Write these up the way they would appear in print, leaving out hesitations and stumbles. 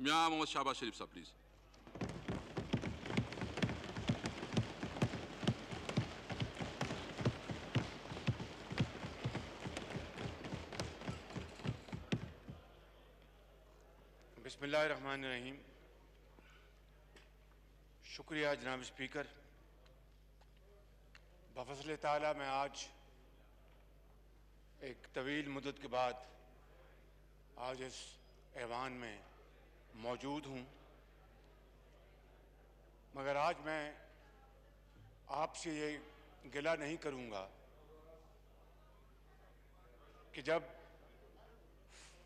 میاں محمد شہباز شریف صاحب پلیز. بسم اللہ الرحمن الرحیم. شکریہ جناب اسپیکر. بفضل تعالیٰ میں آج ایک طویل مدت کے بعد آج اس ایوان میں موجود ہوں، مگر آج میں آپ سے یہ گلہ نہیں کروں گا کہ جب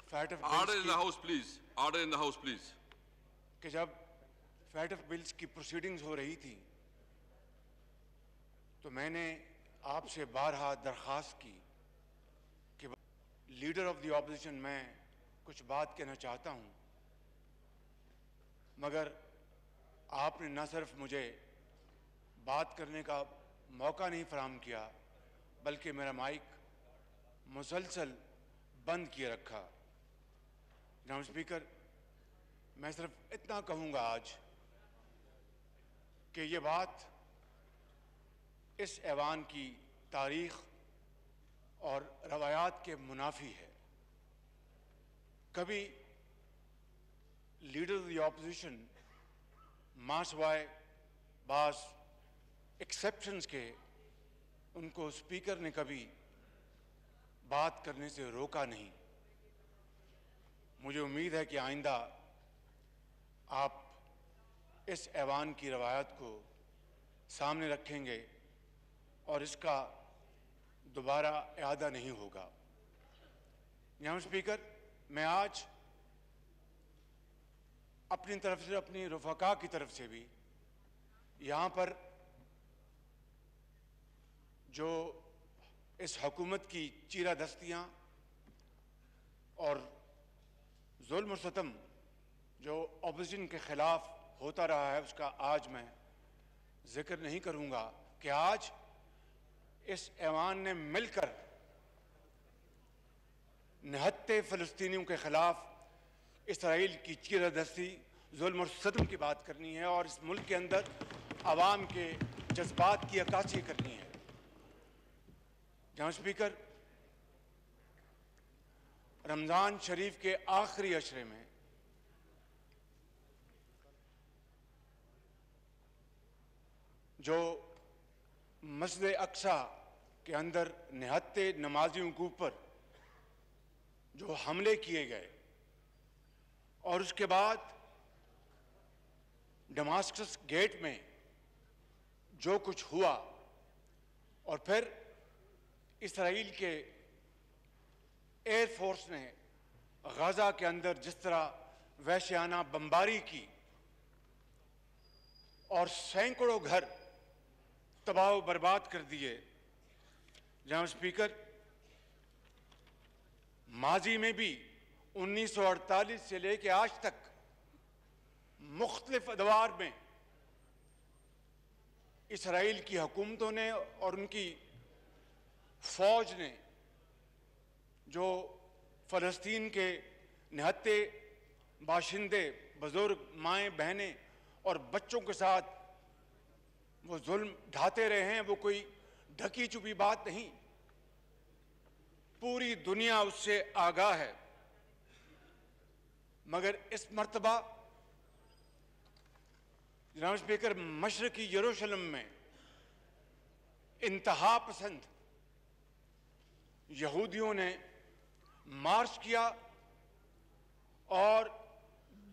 فیٹ of order in the house please. Order in the house please. کہ جب فیٹ آف بلز کی پروسیڈنگز ہو رہی تھی تو میں نے آپ سے بارہا درخواست کی کہ لیڈر آف دی اپوزیشن میں کچھ بات کہنا چاہتا ہوں، مگر آپ نے نہ صرف مجھے بات کرنے کا موقع نہیں فراہم کیا بلکہ میرا مائک مسلسل بند کیے رکھا. جناب اسپیکر، میں صرف اتنا کہوں گا آج کہ یہ بات اس ایوان کی تاریخ اور روایات کے منافی ہے. کبھی لیڈر آف دی اپوزیشن ماں سوائے بعض ایکسیپشنز کے ان کو اسپیکر نے کبھی بات کرنے سے روکا نہیں. مجھے امید ہے کہ آئندہ آپ اس ایوان کی روایت کو سامنے رکھیں گے اور اس کا دوبارہ اعادہ نہیں ہوگا. جناب اسپیکر، میں آج اپنی طرف سے اپنی رفقا کی طرف سے بھی یہاں پر جو اس حکومت کی چیرہ دستیاں اور ظلم و ستم جو اپوزیشن کے خلاف ہوتا رہا ہے اس کا آج میں ذکر نہیں کروں گا کہ آج اس ایوان نے مل کر نہتے فلسطینیوں کے خلاف اسرائیل کی چیرہ دستی، ظلم و ستم کی بات کرنی ہے اور اس ملک کے اندر عوام کے جذبات کی عکاسی کرنی ہے. جناب اسپیکر، رمضان شریف کے آخری عشرے میں جو مسجد اقصی کے اندر نہتے نمازیوں کے اوپر جو حملے کیے گئے اور اس کے بعد ڈماسکس گیٹ میں جو کچھ ہوا اور پھر اسرائیل کے ایئر فورس نے غزہ کے اندر جس طرح وحشیانہ بمباری کی اور سینکڑوں گھر تباہ و برباد کر دیے. جناب اسپیکر، ماضی میں بھی 1948 سے لے کے آج تک مختلف ادوار میں اسرائیل کی حکومتوں نے اور ان کی فوج نے جو فلسطین کے نہتے باشندے، بزرگ، مائیں، بہنیں اور بچوں کے ساتھ وہ ظلم ڈھاتے رہے ہیں، وہ کوئی ڈھکی چھپی بات نہیں. پوری دنیا اس سے آگاہ ہے. مگر اس مرتبہ جناب اسپیکر، مشرقی یروشلم میں انتہا پسند یہودیوں نے مارچ کیا اور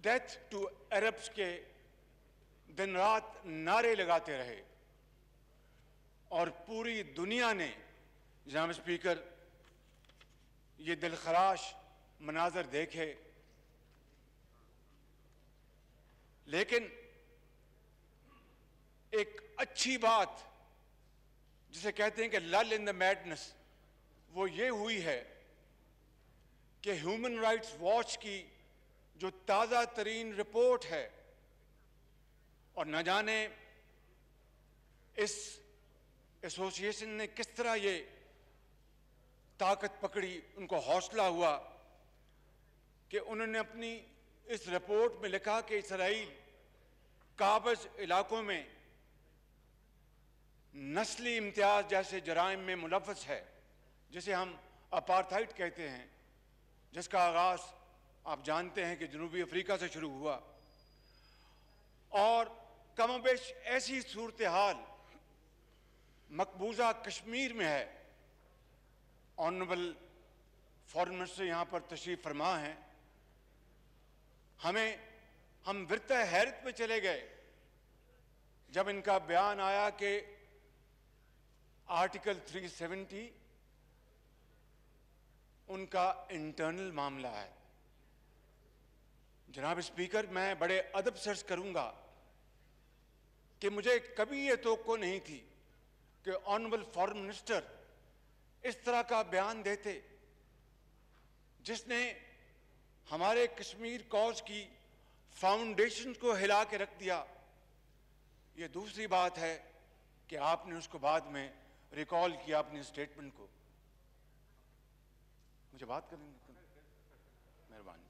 ڈیتھ ٹو عربس کے دن رات نعرے لگاتے رہے اور پوری دنیا نے جناب اسپیکر یہ دلخراش مناظر دیکھے. لیکن ایک اچھی بات جسے کہتے ہیں کہ لل ان دا میڈنس، وہ یہ ہوئی ہے کہ ہیومن رائٹس واچ کی جو تازہ ترین رپورٹ ہے، اور نہ جانے اس ایسوسی ایشن نے کس طرح یہ طاقت پکڑی، ان کو حوصلہ ہوا کہ انہوں نے اپنی اس رپورٹ میں لکھا کہ اسرائیل قابض علاقوں میں نسلی امتیاز جیسے جرائم میں ملوث ہے، جسے ہم اپارتھائڈ کہتے ہیں، جس کا آغاز آپ جانتے ہیں کہ جنوبی افریقہ سے شروع ہوا، اور کم و بیش ایسی صورتحال مقبوضہ کشمیر میں ہے۔ آنریبل فارن منسٹر یہاں پر تشریف فرما ہیں۔ ہم ورثہ حیرت میں چلے گئے جب ان کا بیان آیا کہ آرٹیکل 370 ان کا انٹرنل معاملہ ہے۔ جناب اسپیکر، میں بڑے ادب سے عرض کروں گا کہ مجھے کبھی یہ توقع نہیں تھی کہ آنریبل فارن منسٹر اس طرح کا بیان دیتے، جس نے ہمارے کشمیر کاز کی فاؤنڈیشن کو ہلا کے رکھ دیا۔ یہ دوسری بات ہے کہ آپ نے اس کو بعد میں ریکال کیا اپنی اسٹیٹمنٹ کو۔ مجھے بات کریں گے مہربانی۔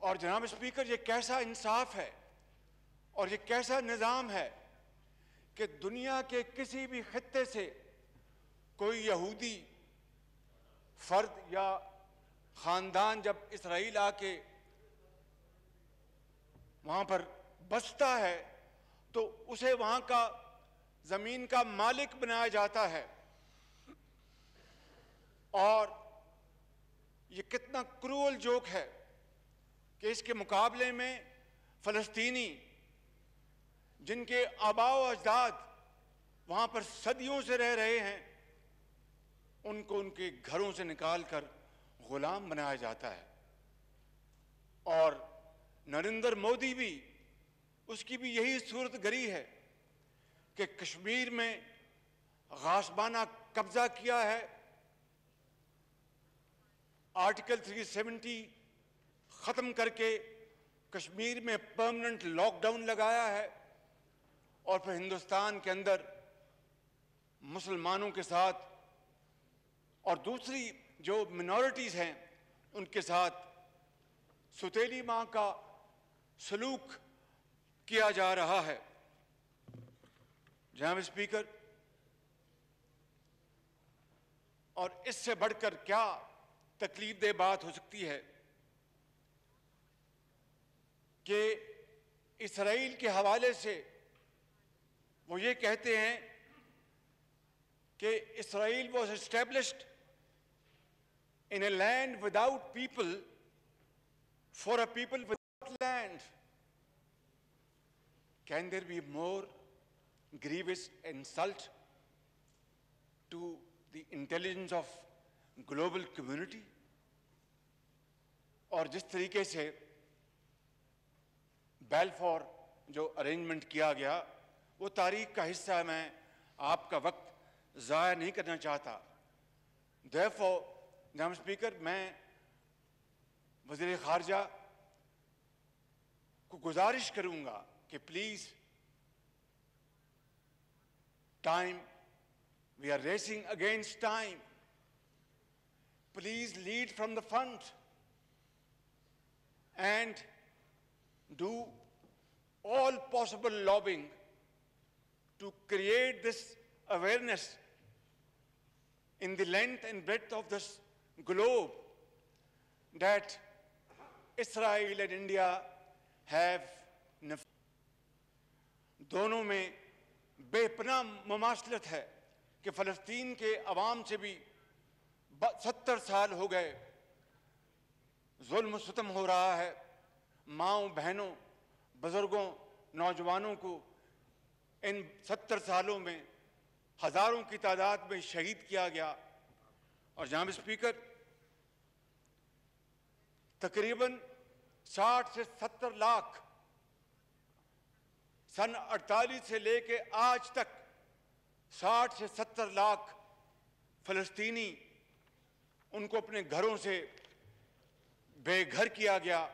اور جناب اسپیکر، یہ کیسا انصاف ہے اور یہ کیسا نظام ہے کہ دنیا کے کسی بھی خطے سے کوئی یہودی فرد یا خاندان جب اسرائیل آ کے وہاں پر بستا ہے تو اسے وہاں کا زمین کا مالک بنایا جاتا ہے۔ اور یہ کتنا کروئل جوک ہے کہ اس کے مقابلے میں فلسطینی، جن کے آباء و اجداد وہاں پر صدیوں سے رہ رہے ہیں، ان کو ان کے گھروں سے نکال کر غلام بنایا جاتا ہے۔ اور نریندر مودی بھی، اس کی بھی یہی صورت گری ہے کہ کشمیر میں غاصبانہ قبضہ کیا ہے، آرٹیکل 370 ختم کر کے کشمیر میں پرماننٹ لاک ڈاؤن لگایا ہے، اور پھر ہندوستان کے اندر مسلمانوں کے ساتھ اور دوسری جو منورٹیز ہیں ان کے ساتھ ستیلی ماں کا سلوک کیا جا رہا ہے۔ جناب اسپیکر، اور اس سے بڑھ کر کیا تکلیف دہ بات ہو سکتی ہے کہ اسرائیل کے حوالے سے وہ یہ کہتے ہیں کہ اسرائیل was established in a land without people for a people without land. Can there be more grievous insult to the intelligence of global community؟ اور جس طریقے سے بیلفور جو ارینجمنٹ کیا گیا وہ تاریخ کا حصہ ہے، میں آپ کا وقت ضائع نہیں کرنا چاہتا۔ Therefore, جناب اسپیکر، میں وزیر خارجہ کو گزارش کروں گا کہ please, time, we are racing against time. Please lead from the front and do all possible lobbying to create this awareness in the length and breadth of this globe that Israel and India have دونوں میں بے پناہ مماثلت ہے کہ فلسطین کے عوام سے بھی 70 سال ہو گئے ظلم و ستم ہو رہا ہے، ماؤں، بہنوں، بزرگوں، نوجوانوں کو ان 70 سالوں میں ہزاروں کی تعداد میں شہید کیا گیا۔ اور جناب اسپیکر، تقریباً 60 سے 70 لاکھ سن 48 سے لے کے آج تک 60 سے 70 لاکھ فلسطینی، ان کو اپنے گھروں سے بے گھر کیا گیا،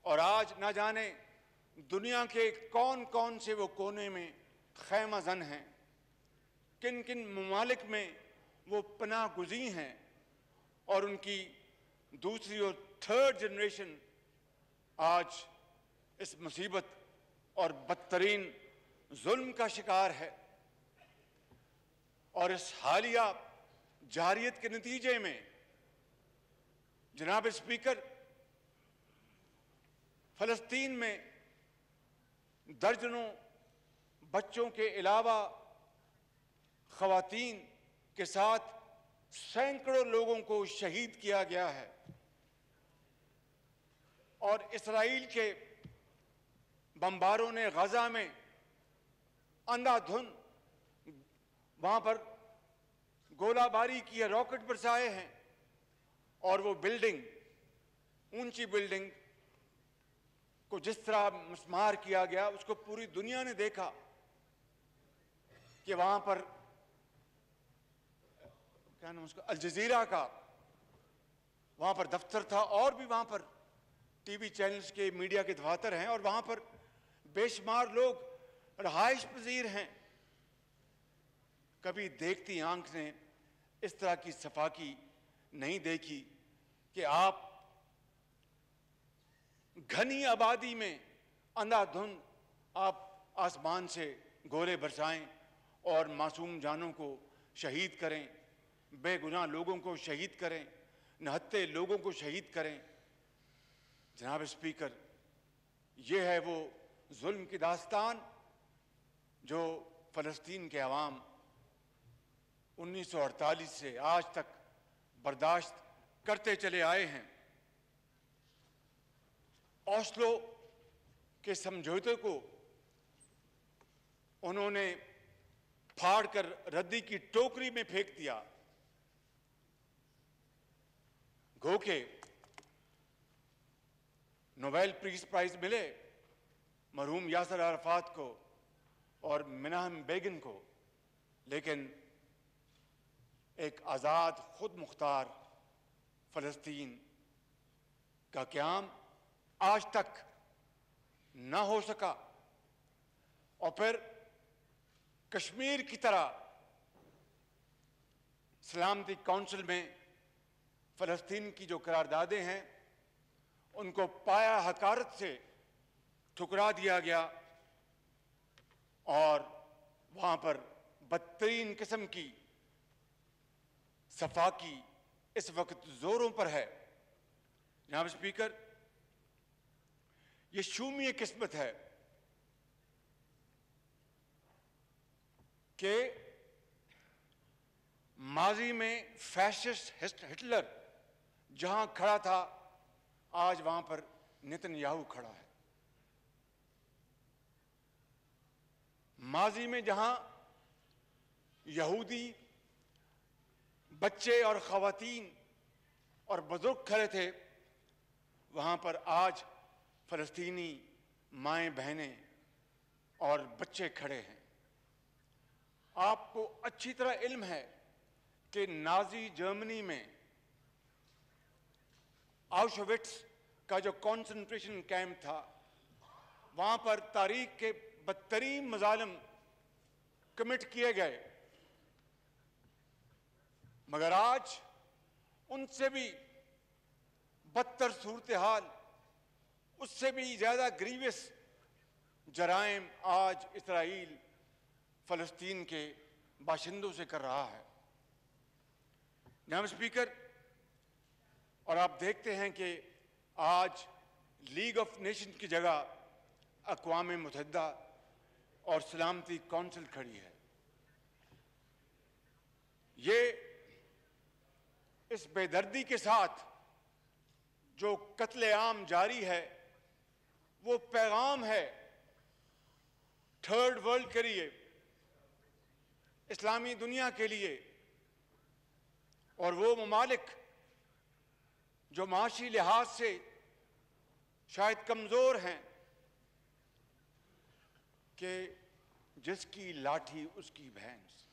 اور آج نہ جانے دنیا کے کون کون سے وہ کونے میں خیمہ زن ہیں، کن کن ممالک میں وہ پناہ گزین ہیں، اور ان کی دوسری اور تھرڈ جنریشن آج اس مصیبت اور بدترین ظلم کا شکار ہے، اور اس حالیہ جارحیت کے نتیجے میں جناب اسپیکر فلسطین میں درجنوں بچوں کے علاوہ خواتین کے ساتھ سینکڑوں لوگوں کو شہید کیا گیا ہے، اور اسرائیل کے بمباروں نے غزہ میں اندھا دھند وہاں پر گولہ باری کی ہے، راکٹ برسائے ہیں، اور وہ بلڈنگ، اونچی بلڈنگ کو جس طرح مسمار کیا گیا، اس کو پوری دنیا نے دیکھا کہ وہاں پر کیا نام اس کا، الجزیرہ کا وہاں پر دفتر تھا، اور بھی وہاں پر ٹی وی چینلز کے میڈیا کے دفاتر ہیں، اور وہاں پر بے شمار لوگ رہائش پذیر ہیں۔ کبھی دیکھتی آنکھ نے اس طرح کی صفاقی نہیں دیکھی کہ آپ گھنی آبادی میں اندھا دھند آپ آسمان سے گولے برسائیں اور معصوم جانوں کو شہید کریں، بے گناہ لوگوں کو شہید کریں، نہتے لوگوں کو شہید کریں۔ جناب اسپیکر، یہ ہے وہ ظلم کی داستان جو فلسطین کے عوام 1948 سے آج تک برداشت کرتے چلے آئے ہیں۔ اوسلو کے سمجھوتے کو انہوں نے پھاڑ کر ردی کی ٹوکری میں پھینک دیا، گو کہ نوبیل پیس پرائز ملے مرحوم یاسر عرفات کو اور مناہم بیگن کو، لیکن ایک آزاد خود مختار فلسطین کا قیام آج تک نہ ہو سکا، اور پھر کشمیر کی طرح سلامتی کونسل میں فلسطین کی جو قراردادیں ہیں ان کو پایا حقارت سے ٹھکرا دیا گیا، اور وہاں پر بدترین قسم کی صفاقی اس وقت زوروں پر ہے۔ جناب اسپیکر، یہ شومی قسمت ہے کہ ماضی میں فیشسٹ ہٹلر جہاں کھڑا تھا، آج وہاں پر نتن یاہو کھڑا ہے۔ ماضی میں جہاں یہودی بچے اور خواتین اور بزرگ کھڑے تھے، وہاں پر آج فلسطینی مائیں بہنیں اور بچے کھڑے ہیں۔ آپ کو اچھی طرح علم ہے کہ نازی جرمنی میں آؤشوِٹس کا جو کنسنٹریشن کیمپ تھا، وہاں پر تاریخ کے بدترین مظالم کمٹ کیے گئے، مگر آج ان سے بھی بدتر صورتحال، اس سے بھی زیادہ گریوس جرائم آج اسرائیل فلسطین کے باشندوں سے کر رہا ہے۔ جناب اسپیکر، اور آپ دیکھتے ہیں کہ آج لیگ آف نیشن کی جگہ اقوام متحدہ اور سلامتی کونسل کھڑی ہے۔ یہ اس بے دردی کے ساتھ جو قتل عام جاری ہے، وہ پیغام ہے تھرڈ ورلڈ کے لیے، اسلامی دنیا کے لیے، اور وہ ممالک جو معاشی لحاظ سے شاید کمزور ہیں، کہ جس کی لاٹھی اس کی بھینس۔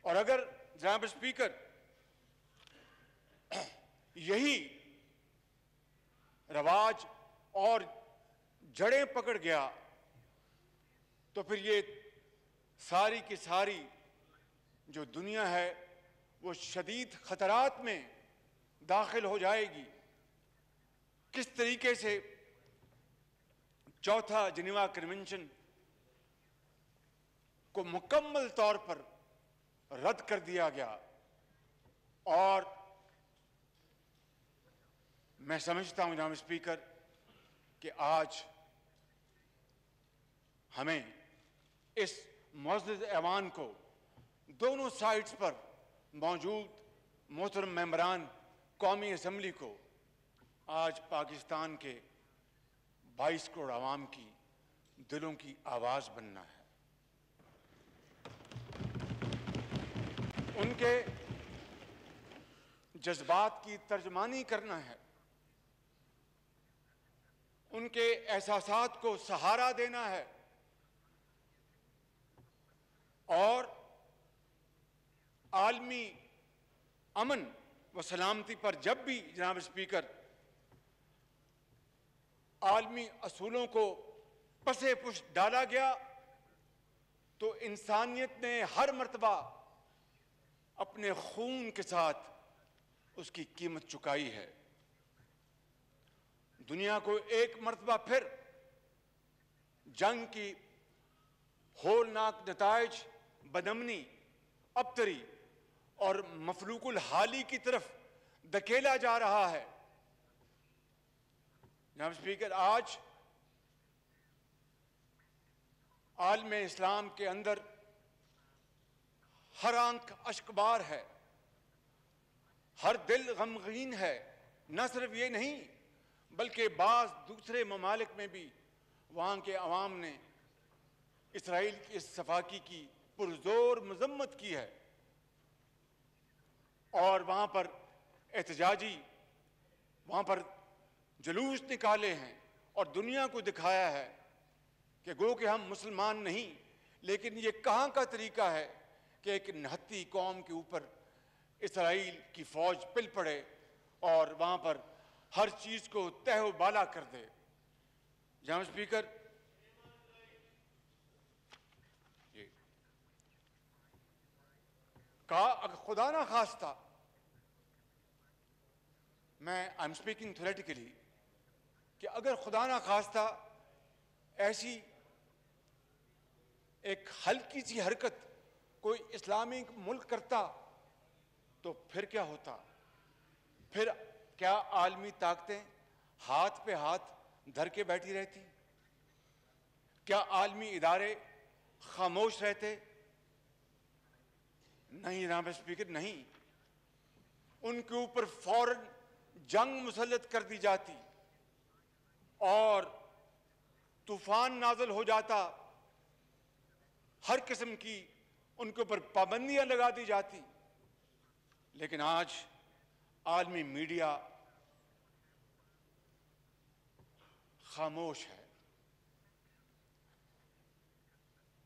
اور اگر جناب اسپیکر یہی رواج اور جڑیں پکڑ گیا تو پھر یہ ساری کی ساری جو دنیا ہے وہ شدید خطرات میں داخل ہو جائے گی، کس طریقے سے چوتھا جنیوا کنونشن کو مکمل طور پر رد کر دیا گیا. اور میں سمجھتا ہوں جناب اسپیکر کہ آج ہمیں اس معزز ایوان کو دونوں سائٹس پر موجود محترم ممبران قومی اسمبلی کو آج پاکستان کے 22 کروڑ عوام کی دلوں کی آواز بننا ہے. ان کے جذبات کی ترجمانی کرنا ہے، ان کے احساسات کو سہارا دینا ہے، اور عالمی امن و سلامتی پر جب بھی جناب اسپیکر عالمی اصولوں کو پسے پشت ڈالا گیا تو انسانیت نے ہر مرتبہ اپنے خون کے ساتھ اس کی قیمت چکائی ہے. دنیا کو ایک مرتبہ پھر جنگ کی ہولناک نتائج، بدامنی، ابتری اور مفلوق الحالی کی طرف دھکیلا جا رہا ہے. جناب اسپیکر، آج عالم اسلام کے اندر ہر آنکھ اشکبار ہے، ہر دل غمگین ہے. نہ صرف یہ نہیں بلکہ بعض دوسرے ممالک میں بھی وہاں کے عوام نے اسرائیل کی اس صفاقی کی پرزور مذمت کی ہے، اور وہاں پر احتجاجی وہاں پر جلوس نکالے ہیں اور دنیا کو دکھایا ہے کہ گو کہ ہم مسلمان نہیں، لیکن یہ کہاں کا طریقہ ہے کہ ایک نہتی قوم کے اوپر اسرائیل کی فوج پل پڑے اور وہاں پر ہر چیز کو تہ و بالا کر دے. جناب اسپیکر، کہا اگر خدا نہ خواستہ، میں آئی ایم اسپیکنگ تھیوریٹیکلی، کہ اگر خدا نہ خواستہ ایسی ایک ہلکی سی حرکت کوئی اسلامی ملک کرتا تو پھر کیا ہوتا؟ پھر کیا عالمی طاقتیں ہاتھ پہ ہاتھ دھر کے بیٹھی رہتی؟ کیا عالمی ادارے خاموش رہتے؟ نہیں جناب اسپیکر، نہیں. ان کے اوپر فوراً جنگ مسلط کر دی جاتی اور طوفان نازل ہو جاتا، ہر قسم کی ان کے اوپر پابندیاں لگا دی جاتی. لیکن آج عالمی میڈیا خاموش ہے.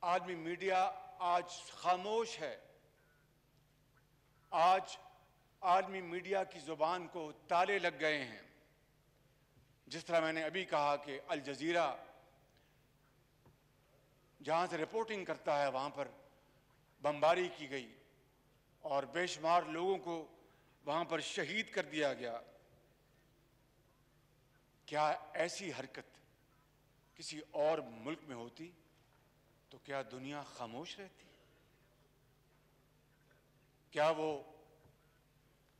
عالمی میڈیا آج خاموش ہے. آج عالمی میڈیا کی زبان کو تالے لگ گئے ہیں. جس طرح میں نے ابھی کہا کہ الجزیرہ جہاں سے رپورٹنگ کرتا ہے وہاں پر بمباری کی گئی اور بے شمار لوگوں کو وہاں پر شہید کر دیا گیا. کیا ایسی حرکت کسی اور ملک میں ہوتی تو کیا دنیا خاموش رہتی؟ کیا وہ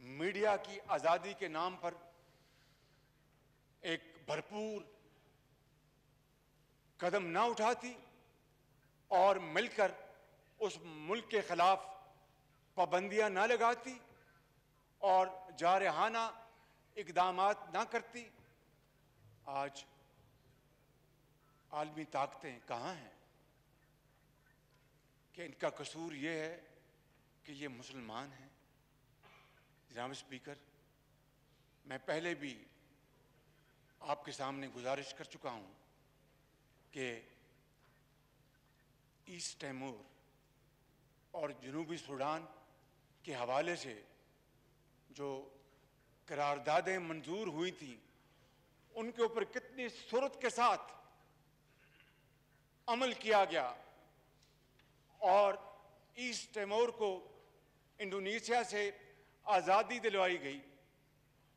میڈیا کی آزادی کے نام پر ایک بھرپور قدم نہ اٹھاتی اور مل کر اس ملک کے خلاف پابندیاں نہ لگاتی اور جارحانہ اقدامات نہ کرتی؟ آج عالمی طاقتیں کہاں ہیں کہ ان کا قصور یہ ہے کہ یہ مسلمان ہیں؟ جناب اسپیکر، میں پہلے بھی آپ کے سامنے گزارش کر چکا ہوں کہ ایسٹ تیمور اور جنوبی سوڈان کے حوالے سے جو قراردادیں منظور ہوئی تھیں ان کے اوپر کتنی سرعت کے ساتھ عمل کیا گیا اور ایسٹ تیمور کو انڈونیشیا سے آزادی دلوائی گئی.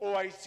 OIC,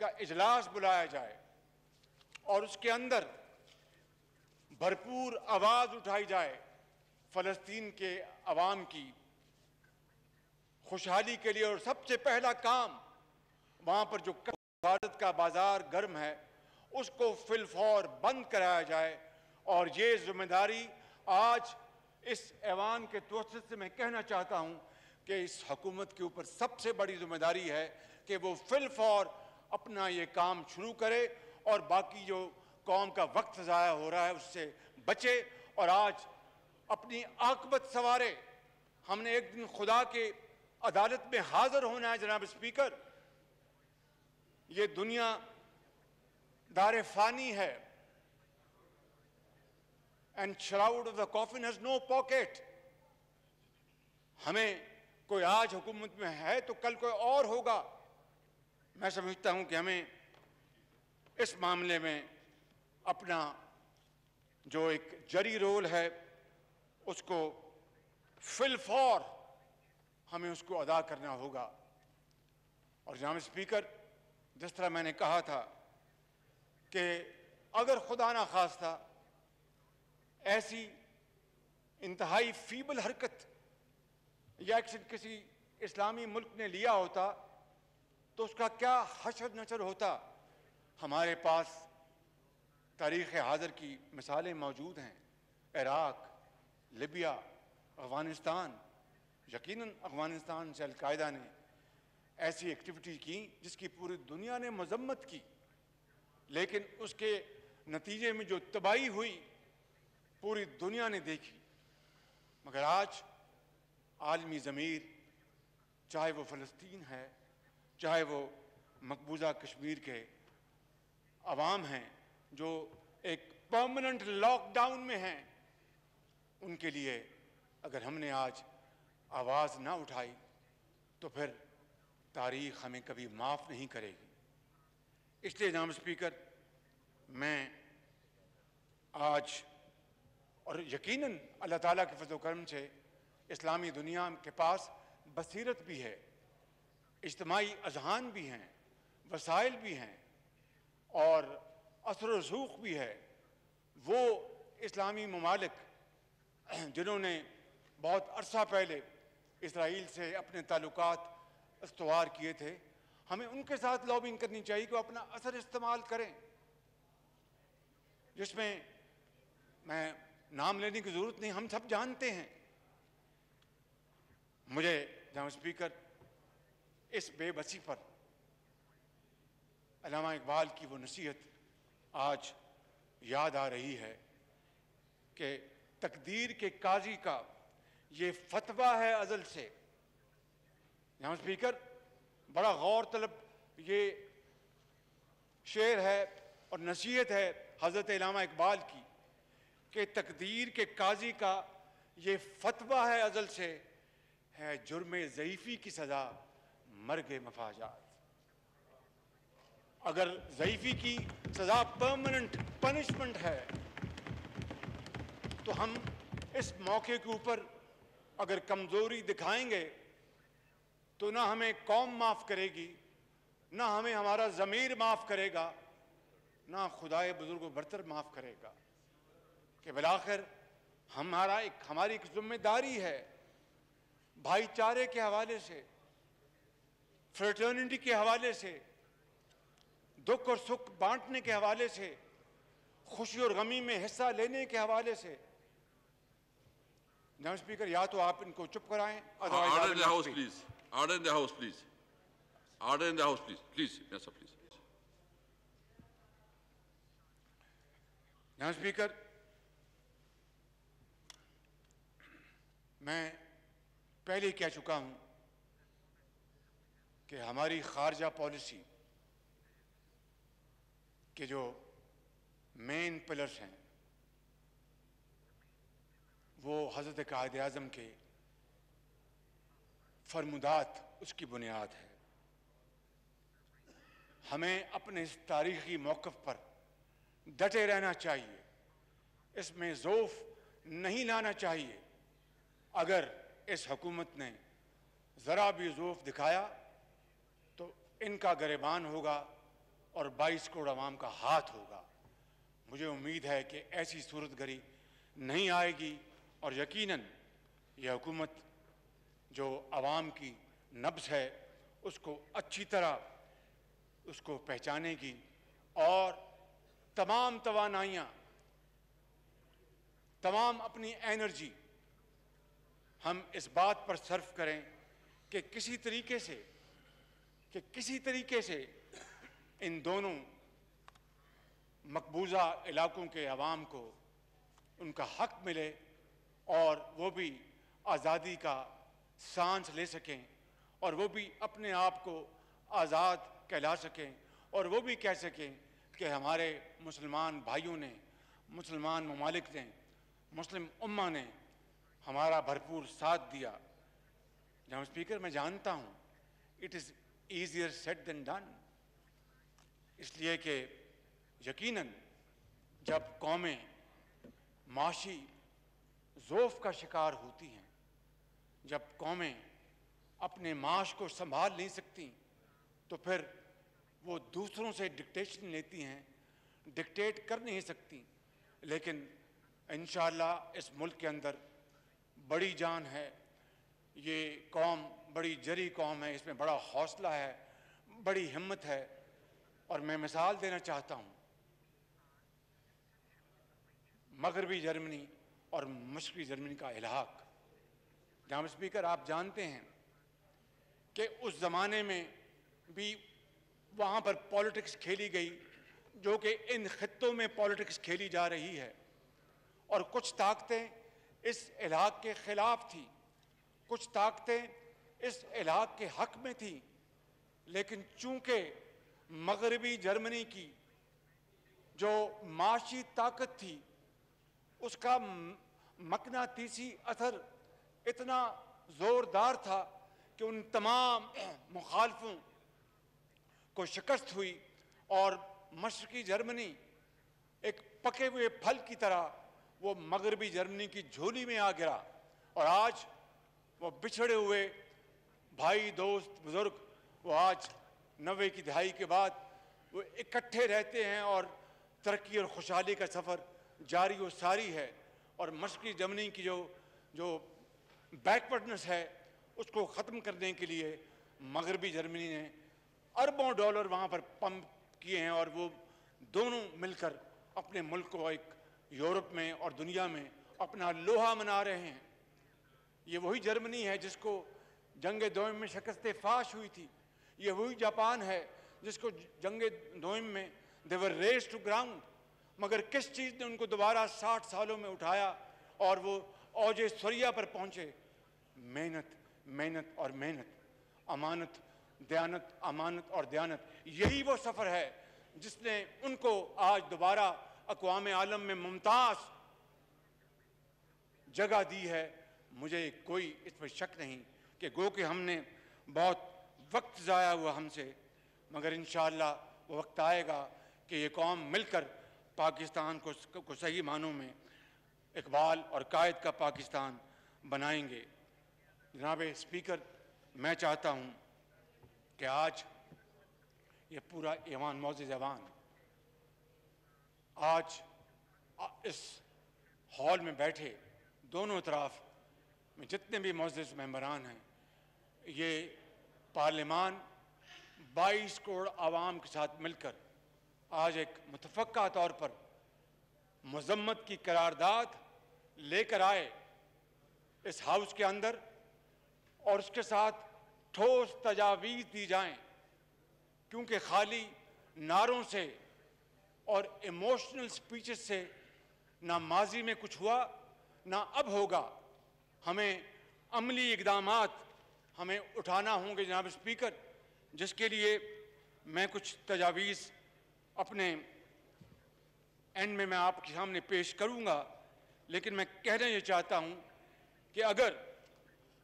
کا اجلاس بلایا جائے اور اس کے اندر بھرپور آواز اٹھائی جائے فلسطین کے عوام کی خوشحالی کے لیے، اور سب سے پہلا کام وہاں پر جو بھارت کا بازار گرم ہے اس کو فی الفور بند کرایا جائے. اور یہ ذمہ داری آج اس ایوان کے توسط سے میں کہنا چاہتا ہوں کہ اس حکومت کے اوپر سب سے بڑی ذمہ داری ہے کہ وہ فی الفور اپنا یہ کام شروع کرے اور باقی جو قوم کا وقت ضائع ہو رہا ہے اس سے بچے اور آج اپنی عاقبت سنوارے. ہم نے ایک دن خدا کے عدالت میں حاضر ہونا ہے جناب اسپیکر. یہ دنیا دار فانی ہے. And shroud of the coffin has no pocket. ہمیں کوئی آج حکومت میں ہے تو کل کوئی اور ہوگا. میں سمجھتا ہوں کہ ہمیں اس معاملے میں اپنا جو ایک جری رول ہے اس کو فی الفور ہمیں اس کو ادا کرنا ہوگا. اور جناب اسپیکر، جس طرح میں نے کہا تھا کہ اگر خدا نہ خواستہ ایسی انتہائی فیبل حرکت یا ایکشن کسی اسلامی ملک نے لیا ہوتا تو اس کا کیا حشر نشر ہوتا. ہمارے پاس تاریخ حاضر کی مثالیں موجود ہیں. عراق، لیبیا، افغانستان. یقیناً افغانستان سے القاعدہ نے ایسی ایکٹیویٹی کی جس کی پوری دنیا نے مذمت کی، لیکن اس کے نتیجے میں جو تباہی ہوئی پوری دنیا نے دیکھی. مگر آج عالمی ضمیر، چاہے وہ فلسطین ہے، چاہے وہ مقبوضہ کشمیر کے عوام ہیں جو ایک پرماننٹ لاک ڈاؤن میں ہیں، ان کے لیے اگر ہم نے آج آواز نہ اٹھائی تو پھر تاریخ ہمیں کبھی معاف نہیں کرے گی. اس لیے جناب اسپیکر، میں آج اور یقیناً اللہ تعالیٰ کے فضل و کرم سے اسلامی دنیا کے پاس بصیرت بھی ہے، اجتماعی اذہان بھی ہیں، وسائل بھی ہیں اور اثر و رسوخ بھی ہے. وہ اسلامی ممالک جنہوں نے بہت عرصہ پہلے اسرائیل سے اپنے تعلقات استوار کیے تھے، ہمیں ان کے ساتھ لابنگ کرنی چاہیے کہ وہ اپنا اثر استعمال کریں، جس میں میں نام لینے کی ضرورت نہیں، ہم سب جانتے ہیں. مجھے جناب اسپیکر اس بے بسی پر علامہ اقبال کی وہ نصیحت آج یاد آ رہی ہے کہ تقدیر کے قاضی کا یہ فتویٰ ہے ازل سے. جناب اسپیکر، بڑا غور طلب یہ شعر ہے اور نصیحت ہے حضرت علامہ اقبال کی کہ تقدیر کے قاضی کا یہ فتویٰ ہے ازل سے، ہے جرم ضعیفی کی سزا مرگ مفاجات. اگر ضعیفی کی سزا پرماننٹ پنشمنٹ ہے تو ہم اس موقع کے اوپر اگر کمزوری دکھائیں گے تو نہ ہمیں قوم معاف کرے گی، نہ ہمیں ہمارا ضمیر معاف کرے گا، نہ خدائے بزرگ و برتر معاف کرے گا. کہ بالآخر ہماری ایک ذمہ داری ہے بھائی چارے کے حوالے سے، فریٹرنٹی کے حوالے سے، دکھ اور سکھ بانٹنے کے حوالے سے، خوشی اور غمی میں حصہ لینے کے حوالے سے. جناب اسپیکر، یا تو آپ ان کو چپ کرائیں. Order in the House, please. Order in the House, please. Order in the House, please. Please, yes, sir, please. جناب اسپیکر، میں پہلے ہی کہہ چکا ہوں کہ ہماری خارجہ پالیسی کے جو مین پلرز ہیں وہ حضرت قائد اعظم کے فرمودات اس کی بنیاد ہے. ہمیں اپنے اس تاریخی موقف پر ڈٹے رہنا چاہیے، اس میں ضعف نہیں لانا چاہیے. اگر اس حکومت نے ذرا بھی ضعف دکھایا تو ان کا گریبان ہوگا اور 22 کروڑ عوام کا ہاتھ ہوگا. مجھے امید ہے کہ ایسی صورت گری نہیں آئے گی اور یقیناً یہ حکومت جو عوام کی نبض ہے اس کو اچھی طرح اس کو پہچانے گی اور تمام توانائیاں، تمام اپنی انرجی ہم اس بات پر صرف کریں کہ کسی طریقے سے ان دونوں مقبوضہ علاقوں کے عوام کو ان کا حق ملے اور وہ بھی آزادی کا سانس لے سکیں اور وہ بھی اپنے آپ کو آزاد کہلا سکیں اور وہ بھی کہہ سکیں کہ ہمارے مسلمان بھائیوں نے، مسلمان ممالک نے، مسلم امہ نے ہمارا بھرپور ساتھ دیا. جناب اسپیکر، میں جانتا ہوں it is easier said than done, اس لیے کہ یقیناً جب قومیں معاشی ضعف کا شکار ہوتی ہیں، جب قومیں اپنے معاش کو سنبھال نہیں سکتی تو پھر وہ دوسروں سے ڈکٹیشن لیتی ہیں، ڈکٹیٹ کر نہیں سکتی. لیکن انشاءاللہ اس ملک کے اندر بڑی جان ہے، یہ قوم بڑی جری قوم ہے، اس میں بڑا حوصلہ ہے، بڑی ہمت ہے. اور میں مثال دینا چاہتا ہوں مغربی جرمنی اور مشرقی جرمنی کا الحاق. جناب اسپیکر، آپ جانتے ہیں کہ اس زمانے میں بھی وہاں پر پالیٹکس کھیلی گئی جو کہ ان خطوں میں پالیٹکس کھیلی جا رہی ہے، اور کچھ طاقتیں اس الحاق کے خلاف تھیں، کچھ طاقتیں اس الحاق کے حق میں تھیں. لیکن چونکہ مغربی جرمنی کی جو معاشی طاقت تھی اس کا مقناطیسی اثر اتنا زوردار تھا کہ ان تمام مخالفوں کو شکست ہوئی اور مشرقی جرمنی ایک پکے ہوئے پھل کی طرح وہ مغربی جرمنی کی جھولی میں آ گرا. اور آج وہ بچھڑے ہوئے بھائی، دوست، بزرگ، وہ آج 90 کی دہائی کے بعد وہ اکٹھے رہتے ہیں اور ترقی اور خوشحالی کا سفر جاری و ساری ہے. اور مشرقی جرمنی کی جو بیکورڈنس ہے اس کو ختم کرنے کے لیے مغربی جرمنی نے اربوں ڈالر وہاں پر پمپ کیے ہیں اور وہ دونوں مل کر اپنے ملک کو ایک یورپ میں اور دنیا میں اپنا لوہا منا رہے ہیں. یہ وہی جرمنی ہے جس کو جنگ دوئم میں شکست فاش ہوئی تھی. یہ وہی جاپان ہے جس کو جنگ دوئم میں they were raised to ground. مگر کس چیز نے ان کو دوبارہ 60 سالوں میں اٹھایا اور وہ اوج ثریا پر پہنچے؟ محنت، محنت اور محنت، امانت، دیانت، امانت اور دیانت. یہی وہ سفر ہے جس نے ان کو آج دوبارہ اقوام عالم میں ممتاز جگہ دی ہے. مجھے کوئی اس پر شک نہیں کہ گو کہ ہم نے بہت وقت ضائع ہوا ہم سے، مگر انشاءاللہ وہ وقت آئے گا کہ یہ قوم مل کر پاکستان کو صحیح معنوں میں اقبال اور قائد کا پاکستان بنائیں گے. جناب اسپیکر، میں چاہتا ہوں کہ آج یہ پورا ایوان، معزز ایوان، آج اس ہال میں بیٹھے دونوں اطراف میں جتنے بھی معزز ممبران ہیں، یہ پارلیمان 22 کروڑ عوام کے ساتھ مل کر آج ایک متفقہ طور پر مذمت کی قرارداد لے کر آئے اس ہاؤس کے اندر، اور اس کے ساتھ ٹھوس تجاویز دی جائیں، کیونکہ خالی نعروں سے اور ایموشنل سپیچز سے نہ ماضی میں کچھ ہوا نہ اب ہوگا. ہمیں عملی اقدامات ہمیں اٹھانا ہوں گے جناب اسپیکر، جس کے لیے میں کچھ تجاویز اپنے اینڈ میں آپ کے سامنے پیش کروں گا. لیکن میں کہنا یہ چاہتا ہوں کہ اگر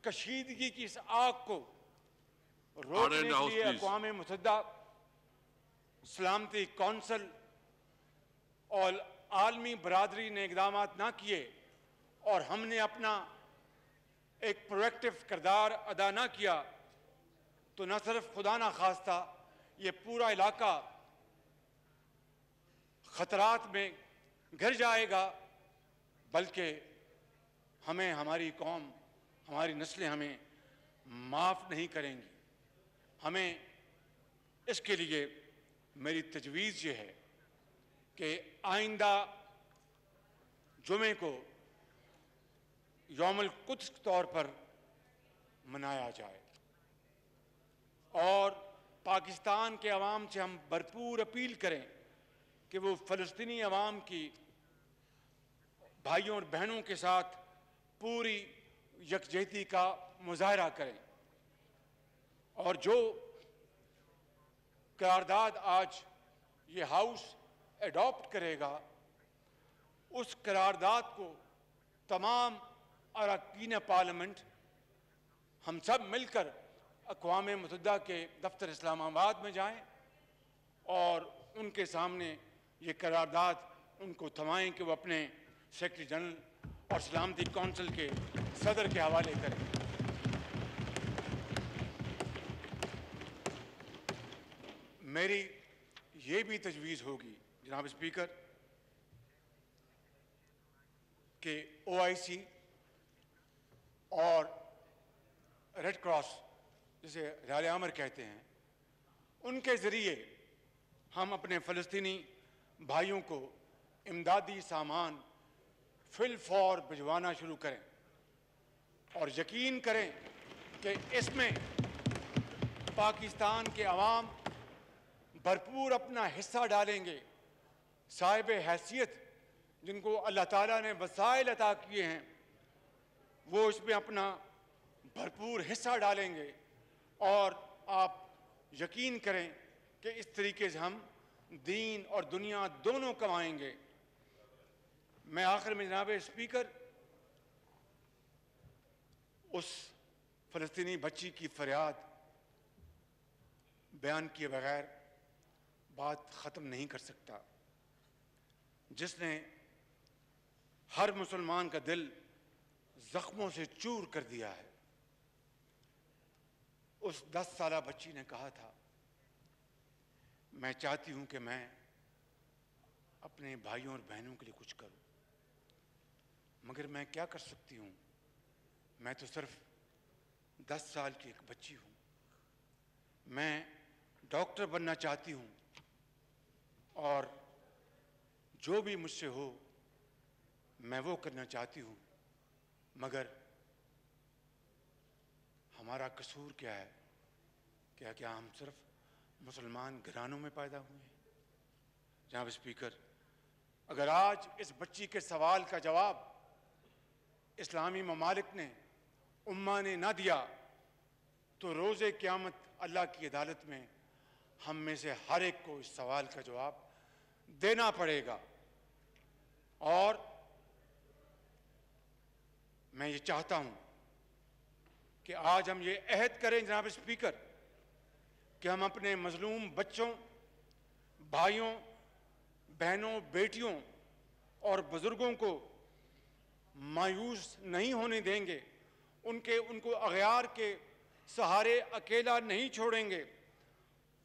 کشیدگی کی اس آگ کو روکنے کے لیے اقوام متحدہ، سلامتی کونسل اور عالمی برادری نے اقدامات نہ کیے اور ہم نے اپنا ایک پرویکٹیو کردار ادا نہ کیا، تو نہ صرف خدا نہ خواستہ یہ پورا علاقہ خطرات میں گر جائے گا، بلکہ ہمیں ہماری قوم، ہماری نسلیں ہمیں معاف نہیں کریں گی۔ ہمیں اس کے لیے میری تجویز یہ ہے کہ آئندہ جمعے کو یوم القدس کے طور پر منایا جائے، اور پاکستان کے عوام سے ہم بھرپور اپیل کریں کہ وہ فلسطینی عوام کی بھائیوں اور بہنوں کے ساتھ پوری یکجہتی کا مظاہرہ کریں، اور جو قرارداد آج یہ ہاؤس ایڈاپٹ کرے گا، اس قرارداد کو تمام اراکین پارلیمنٹ ہم سب مل کر اقوام متحدہ کے دفتر اسلام آباد میں جائیں اور ان کے سامنے یہ قرارداد ان کو تھمائیں کہ وہ اپنے سیکرٹری جنرل اور سلامتی کونسل کے صدر کے حوالے کریں۔ میری یہ بھی تجویز ہوگی جناب اسپیکر کہ OIC اور ریڈ کراس، جسے ہلال احمر کہتے ہیں، ان کے ذریعے ہم اپنے فلسطینی بھائیوں کو امدادی سامان فی الفور بھجوانا شروع کریں، اور یقین کریں کہ اس میں پاکستان کے عوام بھرپور اپنا حصہ ڈالیں گے۔ صاحب حیثیت جن کو اللہ تعالیٰ نے وسائل عطا کیے ہیں، وہ اس میں اپنا بھرپور حصہ ڈالیں گے، اور آپ یقین کریں کہ اس طریقے سے ہم دین اور دنیا دونوں کمائیں گے۔ میں آخر میں جناب اسپیکر اس فلسطینی بچی کی فریاد بیان کیے بغیر بات ختم نہیں کر سکتا، جس نے ہر مسلمان کا دل زخموں سے چور کر دیا ہے۔ اس 10 سالہ بچی نے کہا تھا، میں چاہتی ہوں کہ میں اپنے بھائیوں اور بہنوں کے لیے کچھ کروں، مگر میں کیا کر سکتی ہوں؟ میں تو صرف 10 سال کی ایک بچی ہوں۔ میں ڈاکٹر بننا چاہتی ہوں، اور جو بھی مجھ سے ہو میں وہ کرنا چاہتی ہوں، مگر ہمارا قصور کیا ہے؟ کیا ہم صرف مسلمان گھرانوں میں پیدا ہوئے ہیں؟ جناب اسپیکر، اگر آج اس بچی کے سوال کا جواب اسلامی ممالک نے، امہ نے نہ دیا، تو روز قیامت اللہ کی عدالت میں ہم میں سے ہر ایک کو اس سوال کا جواب دینا پڑے گا۔ اور میں یہ چاہتا ہوں کہ آج ہم یہ عہد کریں جناب اسپیکر کہ ہم اپنے مظلوم بچوں، بھائیوں، بہنوں، بیٹیوں اور بزرگوں کو مایوس نہیں ہونے دیں گے، ان کو اغیار کے سہارے اکیلا نہیں چھوڑیں گے،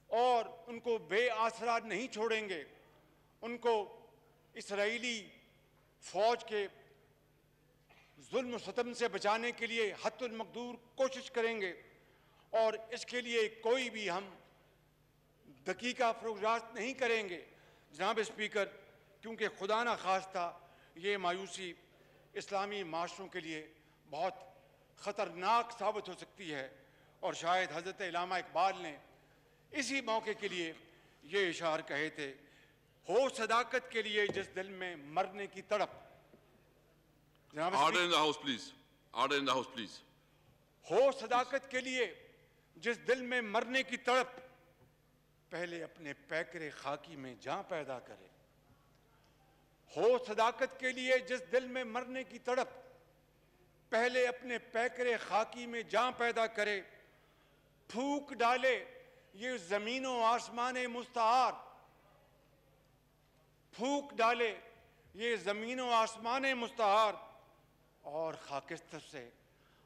اور ان کو بے آسرا نہیں چھوڑیں گے۔ ان کو اسرائیلی فوج کے ظلم و ستم سے بچانے کے لیے حتی المقدور کوشش کریں گے، اور اس کے لیے کوئی بھی ہم دقیقہ فروغ نہیں کریں گے جناب اسپیکر، کیونکہ خدا نہ خواستہ یہ مایوسی اسلامی معاشروں کے لیے بہت خطرناک ثابت ہو سکتی ہے۔ اور شاید حضرت علامہ اقبال نے اسی موقع کے لیے یہ اشعار کہے تھے، ہو صداقت کے لیے جس دل میں مرنے کی تڑپ۔ Order in the House, please. Order in the House, please. ہو صداقت کے لیے جس دل میں مرنے کی تڑپ، پہلے اپنے پیکرے خاکی میں جاں پیدا کرے۔ ہو صداقت کے لیے جس دل میں مرنے کی تڑپ، پہلے اپنے پیکرے خاکی میں جاں پیدا کرے۔ پھونک ڈالے یہ زمین و آسمان مستعار، پھونک ڈالے یہ زمین و آسمان مستعار، اور خاکستر سے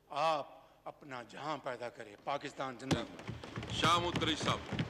آپ اپنا جہاں پیدا کرے۔ پاکستان زندہ باد۔ شاہ محمود قریشی صاحب۔